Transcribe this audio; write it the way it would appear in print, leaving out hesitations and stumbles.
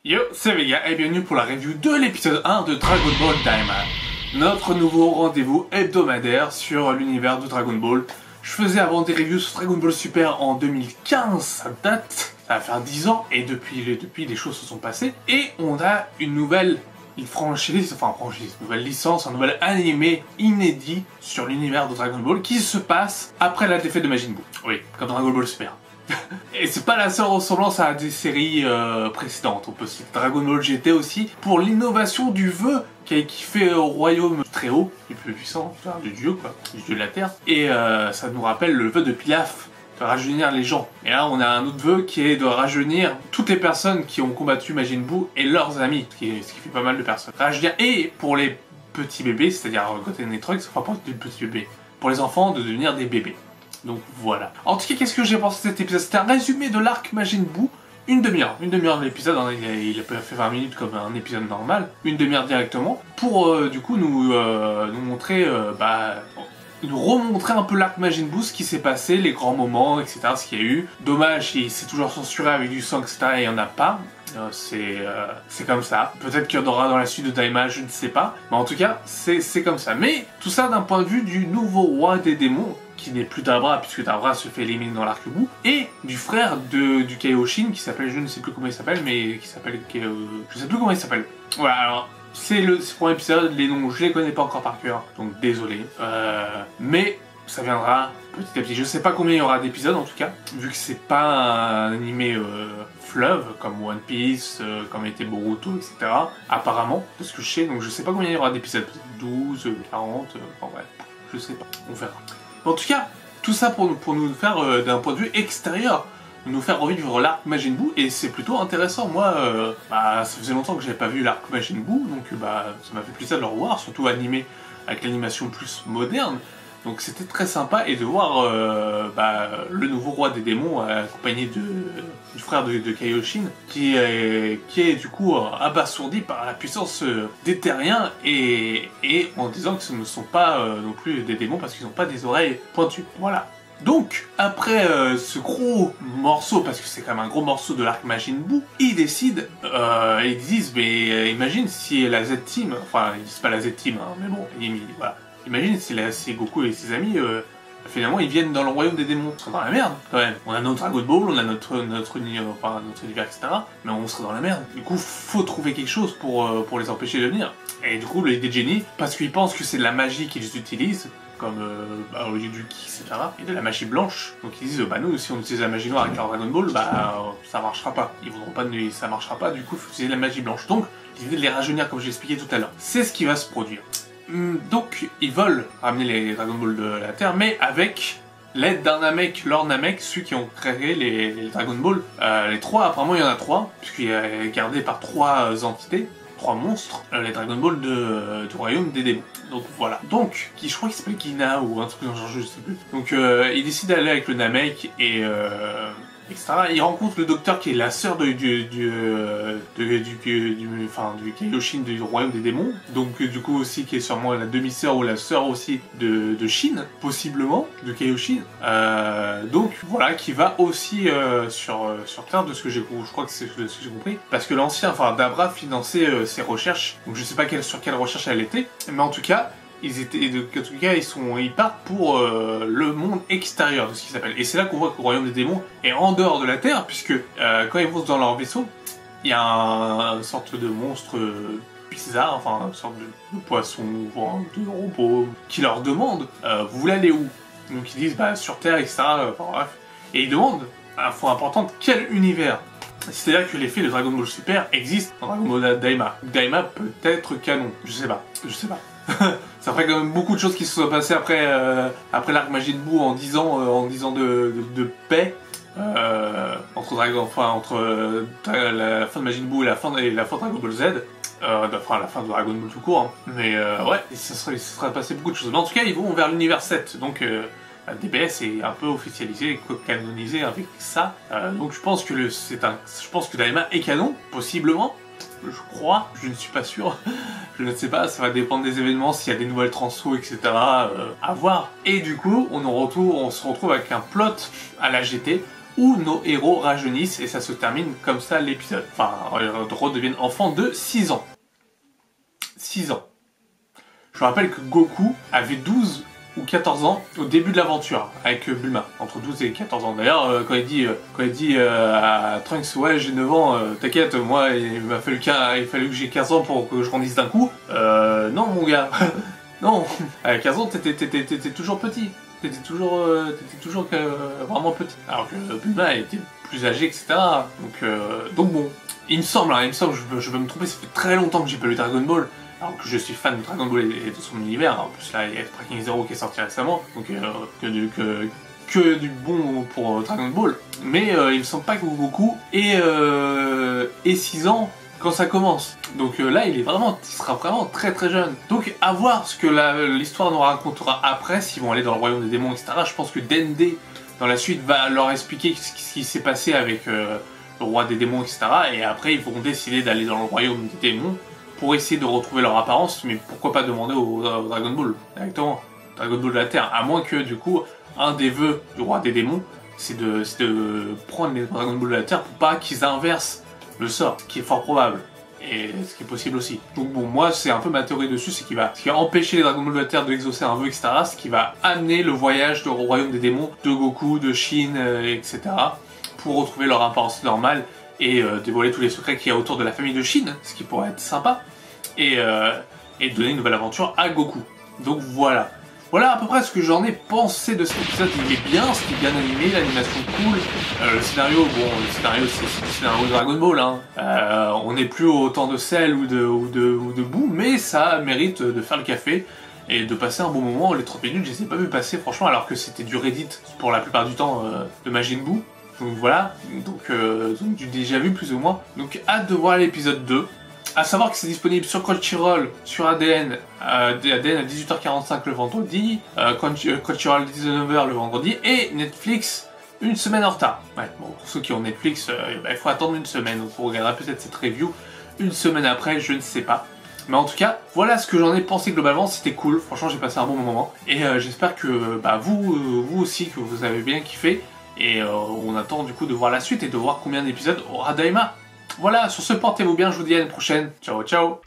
Yo, c'est Vega et bienvenue pour la review de l'épisode 1 de Dragon Ball Daima. Notre nouveau rendez-vous hebdomadaire sur l'univers de Dragon Ball. Je faisais avant des reviews sur Dragon Ball Super en 2015, ça date, ça va faire 10 ans et depuis les choses se sont passées. Et on a une nouvelle franchise, une nouvelle licence, un nouvel animé inédit sur l'univers de Dragon Ball qui se passe après la défaite de Majin Buu. Oui, comme Dragon Ball Super. Et c'est pas la seule ressemblance à des séries précédentes. On peut citer Dragon Ball GT aussi pour l'innovation du vœu qui fait au royaume très haut, le plus puissant, du dieu quoi, du dieu de la terre. Et ça nous rappelle le vœu de Pilaf, de rajeunir les gens. Et là on a un autre vœu qui est de rajeunir toutes les personnes qui ont combattu Majin Buu et leurs amis, ce qui fait pas mal de personnes. Rajeunir, et pour les petits bébés, c'est-à-dire Goten et Trunks, enfin pas des petits bébés, pour les enfants de devenir des bébés. Donc voilà. En tout cas, qu'est-ce que j'ai pensé de cet épisode? C'était un résumé de l'arc Majin Buu. Une demi-heure de l'épisode, hein, il a fait 20 minutes comme un épisode normal. Une demi-heure directement. Pour du coup nous montrer, nous remontrer un peu l'arc Majin Buu, ce qui s'est passé, les grands moments, etc. Ce qu'il y a eu. Dommage, c'est toujours censuré avec du sang, etc. et il n'y en a pas. C'est comme ça. Peut-être qu'il y en aura dans la suite de Daima, je ne sais pas. Mais en tout cas, c'est comme ça. Mais tout ça d'un point de vue du nouveau roi des démons, qui n'est plus Dabra, puisque Dabra se fait éliminer dans l'arc Buu, et du frère du Kaioshin, qui s'appelle, je ne sais plus comment il s'appelle, mais qui s'appelle... je sais plus comment il s'appelle. Voilà, alors... C'est le premier épisode, les noms je les connais pas encore par cœur, donc désolé. Mais ça viendra petit à petit. Je sais pas combien il y aura d'épisodes en tout cas, vu que c'est pas un animé fleuve comme One Piece, comme était Boruto, etc. Apparemment, de ce que je sais, donc je sais pas combien il y aura d'épisodes. 12, 40, enfin bref, je sais pas, on verra. Mais en tout cas, tout ça pour nous faire d'un point de vue extérieur, nous faire revivre l'arc Majin Buu, et c'est plutôt intéressant. Moi, ça faisait longtemps que j'avais pas vu l'arc Majin Buu, donc ça m'a fait plaisir de le revoir, surtout animé avec l'animation plus moderne. Donc c'était très sympa, et de voir le nouveau roi des démons accompagné du frère de Kaioshin, qui est du coup abasourdi par la puissance des terriens, et en disant que ce ne sont pas non plus des démons parce qu'ils n'ont pas des oreilles pointues. Voilà. Donc, après ce gros morceau, parce que c'est quand même un gros morceau de l'arc Majin Buu, ils décident, ils disent, mais imagine si la Z-Team, enfin ils disent pas la Z-Team, hein, mais bon, voilà. Imagine si Goku et ses amis, finalement ils viennent dans le royaume des démons, on serait dans la merde quand même. On a notre Dragon Ball, on a notre univers, etc. Mais on serait dans la merde. Du coup, faut trouver quelque chose pour les empêcher de venir. Et du coup, l'idée de Genie, parce qu'ils pensent que c'est de la magie qu'ils utilisent, comme au lieu du ki, etc. et de la magie blanche. Donc ils disent, nous, si on utilise la magie noire avec leur Dragon Ball, ça marchera pas. Ils voudront pas, ça marchera pas, du coup, il faut utiliser la magie blanche. Donc, l'idée de les rajeunir, comme j'ai expliqué tout à l'heure, c'est ce qui va se produire. Donc, ils veulent ramener les Dragon Ball de la Terre, mais avec l'aide d'un Namek, Lord Namek, ceux qui ont créé les Dragon Ball. Les trois, apparemment, il y en a trois, puisqu'il est gardé par trois entités. 3 monstres, les Dragon Ball du royaume des démons. Donc voilà. Donc, je crois qu'il s'appelle Gina ou un truc dans le genre, je sais plus. Donc il décide d'aller avec le Namek et etc. Il rencontre le docteur qui est la sœur du Kaioshin du royaume des démons. Donc du coup aussi qui est sûrement la demi-sœur ou la sœur aussi de Shin, possiblement, de Kaioshin. Donc voilà, qui va aussi sur Terre, de ce que j'ai compris, je crois que c'est ce que j'ai compris. Parce que l'ancien, Dabra finançait ses recherches. Donc je sais pas sur quelle recherche elle était, mais en tout cas, ils partent pour le monde extérieur de ce qui s'appelle. Et c'est là qu'on voit que le royaume des démons est en dehors de la Terre, puisque quand ils vont dans leur vaisseau, il y a une sorte de monstre bizarre, enfin une sorte de poisson, de robot, qui leur demande vous voulez aller où? Donc ils disent sur Terre, etc. Bref. Et ils demandent, info importante, quel univers? C'est-à-dire que l'effet de Dragon Ball Super existe dans Dragon Ball Daima. Daima peut être canon, je sais pas. Ça ferait quand même beaucoup de choses qui se sont passées après l'arc Majin Buu en 10 ans, de paix entre la fin de Majin Buu et la fin de Dragon Ball Z. La fin de Dragon Ball tout court. Hein. Mais ouais, ça serait passé beaucoup de choses. Mais en tout cas, ils vont vers l'univers 7. Donc DBS est un peu officialisé, canonisé avec ça. Donc je pense que Daima est canon, possiblement. Je crois, je ne suis pas sûr, je ne sais pas, ça va dépendre des événements, s'il y a des nouvelles transfos, etc. À voir. Et du coup, on se retrouve avec un plot à la GT où nos héros rajeunissent et ça se termine comme ça l'épisode. Enfin, redeviennent enfants de 6 ans. 6 ans. Je vous rappelle que Goku avait 12 ou 14 ans au début de l'aventure avec Bulma, entre 12 et 14 ans. D'ailleurs, quand il dit à Trunks, ouais, j'ai 9 ans, t'inquiète, moi, il fallu que j'ai 15 ans pour que je grandisse d'un coup. Non, mon gars, non, à 15 ans, t'étais toujours petit. T'étais toujours vraiment petit. Alors que Bulma était plus âgée, etc. Donc bon, il me semble, je peux me tromper, ça fait très longtemps que j'ai pas lu Dragon Ball. Alors que je suis fan de Dragon Ball et de son univers. En plus là, il y a Tracking Zero qui est sorti récemment, donc que du bon pour Dragon Ball. Mais il me semble pas que Goku ait 6 ans quand ça commence. Donc là, il sera vraiment très très jeune. Donc à voir ce que l'histoire nous racontera après, s'ils vont aller dans le royaume des démons, etc. Je pense que Dende, dans la suite, va leur expliquer ce qui s'est passé avec le roi des démons, etc. Et après, ils vont décider d'aller dans le royaume des démons pour essayer de retrouver leur apparence, mais pourquoi pas demander au Dragon Ball, directement, Dragon Ball de la Terre, à moins que, du coup, un des vœux du roi des démons, c'est de prendre les Dragon Ball de la Terre pour pas qu'ils inversent le sort, ce qui est fort probable, et ce qui est possible aussi. Donc bon, moi, c'est un peu ma théorie dessus, c'est ce qui va empêcher les Dragon Ball de la Terre d'exaucer un vœu, etc., ce qui va amener le voyage au royaume des démons, de Goku, de Shin, etc., pour retrouver leur apparence normale, et dévoiler tous les secrets qu'il y a autour de la famille de Shin, ce qui pourrait être sympa, et donner une nouvelle aventure à Goku. Donc voilà. Voilà à peu près ce que j'en ai pensé de cet épisode. Il est bien, c'était bien animé, l'animation cool. Le scénario, bon, le scénario c'est le scénario de Dragon Ball, hein. On n'est plus au temps de sel ou de boue, mais ça mérite de faire le café et de passer un bon moment. Les 30 minutes, je les ai pas vu passer franchement, alors que c'était du Reddit pour la plupart du temps de Majin Buu. Donc voilà, donc du déjà vu plus ou moins. Donc hâte de voir l'épisode 2. À savoir que c'est disponible sur Crunchyroll, sur ADN à 18h45 le vendredi, Crunchyroll 19h le vendredi, et Netflix une semaine en retard. Ouais, bon, pour ceux qui ont Netflix, il faut attendre une semaine, donc vous regarderez peut-être cette review une semaine après, je ne sais pas. Mais en tout cas, voilà ce que j'en ai pensé globalement, c'était cool, franchement j'ai passé un bon moment, et j'espère que vous aussi, que vous avez bien kiffé, et on attend du coup de voir la suite et de voir combien d'épisodes aura Daima. Voilà, sur ce, portez-vous bien, je vous dis à une prochaine. Ciao, ciao.